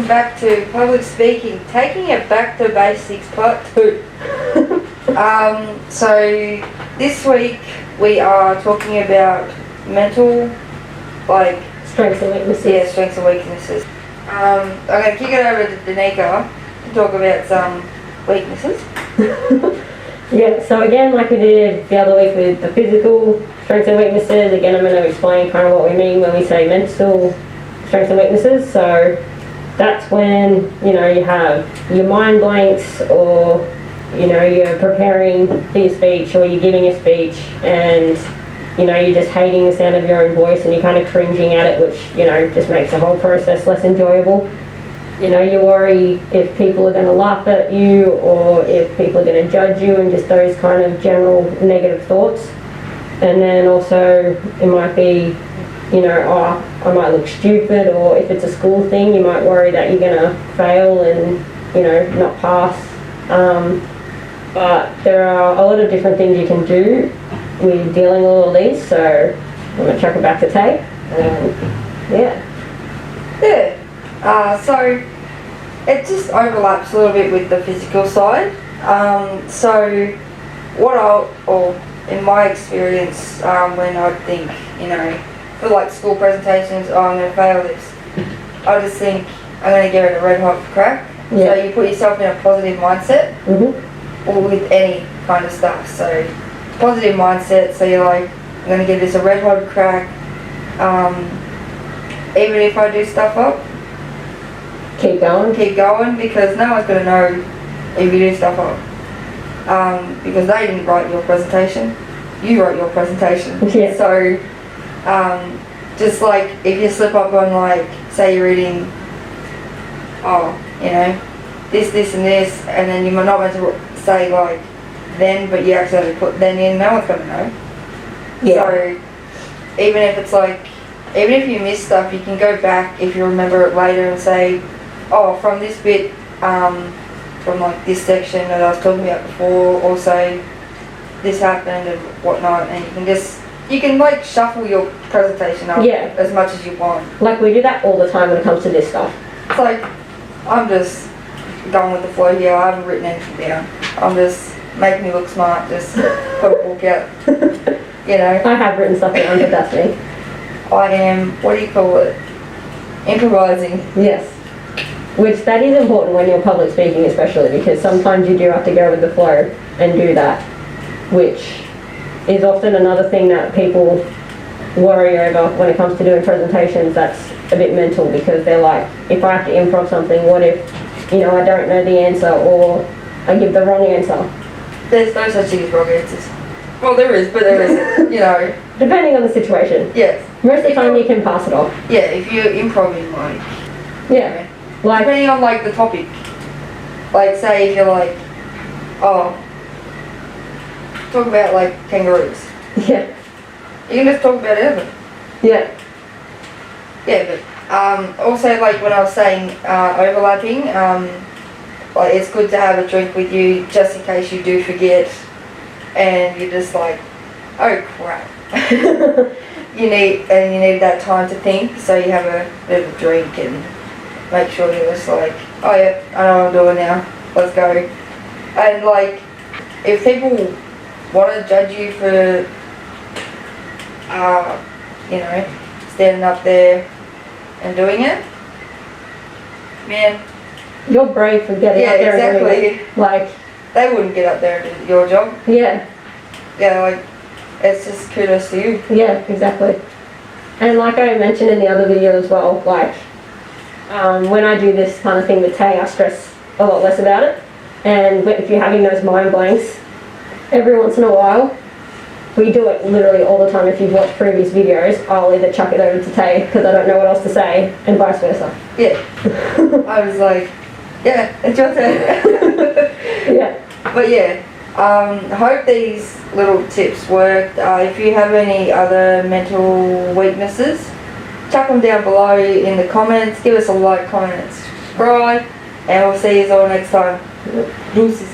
back to public speaking, taking it back to basics part 2. So this week we are talking about mental, like strengths and weaknesses. Yeah, strengths and weaknesses. I'm going to kick it over to Danica to talk about some weaknesses. Yeah, so again, like we did the other week with the physical strengths and weaknesses, again I'm going to explain kind of what we mean when we say mental strengths and weaknesses. So that's when, you know, you have your mind blanks, or, you know, you're preparing for your speech or you're giving a speech and, you know, you're just hating the sound of your own voice and you're kind of cringing at it, which, you know, just makes the whole process less enjoyable. You know, you worry if people are going to laugh at you or if people are going to judge you, and just those kind of general negative thoughts. And then also it might be, you know, oh, I might look stupid, or if it's a school thing, you might worry that you're going to fail and, you know, not pass. But there are a lot of different things you can do with dealing with all these, so I'm going to chuck it back to Tay. So it just overlaps a little bit with the physical side. So or in my experience, when I think, you know, for like school presentations, oh, I'm going to fail this, I just think I'm going to give it a red hot crack. Yeah. So you put yourself in a positive mindset, or with any kind of stuff. So positive mindset, so you're like, I'm going to give this a red hot crack. Even if I do stuff up, keep going, because no one's going to know if you do stuff up. Because they didn't write your presentation, you wrote your presentation. Yeah. So just like if you slip up on, like, say you're reading, you know, this and this, and then you're not meant to say like then, but you actually put then in, no one's going to know. Yeah. So even if it's like, even if you miss stuff, you can go back if you remember it later and say, oh, from this bit, from like this section that I was talking about before, also this happened and whatnot, and you can like shuffle your presentation up as much as you want. Like we do that all the time when it comes to this stuff. It's like, I'm just going with the flow here, I haven't written anything down. I'm just making me look smart, just put a book out, you know. I have written stuff down, but that's me. I am, what do you call it? Improvising. Yes. Which that is important when you're public speaking, especially because sometimes you do have to go with the flow and do that, which is often another thing that people worry over when it comes to doing presentations. That's a bit mental, because they're like, if I have to improv something, what if, you know, I don't know the answer or I give the wrong answer? There's no such thing as wrong answers. Well, there is, but there isn't, you know. Depending on the situation. Yes. Most of the time you can pass it off. Yeah, if you're improving, like... Yeah. Like, depending on, like, the topic. Like, say if you're like, oh, talk about, like, kangaroos. Yeah. You can just talk about anything. Yeah. Yeah, but also, like, when I was saying overlapping, like, it's good to have a drink with you just in case you do forget and you're just like, oh crap. you need that time to think, so you have a bit of a drink and make sure you're just like, oh yeah, I know what I'm doing now, let's go. And like, if people want to judge you for you know, standing up there and doing it, man, you're brave for getting up there and doing it. Like, they wouldn't get up there and do your job. Yeah. Yeah, like, it's just kudos to you. Yeah, exactly. And like I mentioned in the other video as well, like, when I do this kind of thing with Tay, I stress a lot less about it. And if you're having those mind blanks, every once in a while, we do it literally all the time. If you've watched previous videos, I'll either chuck it over to Tay because I don't know what else to say, and vice versa. Yeah. I was like, yeah, it's your turn. Yeah. But yeah, I hope these little tips worked. If you have any other mental weaknesses, chuck them down below in the comments. Give us a like, comment, and subscribe. And we'll see you all next time. Deuces.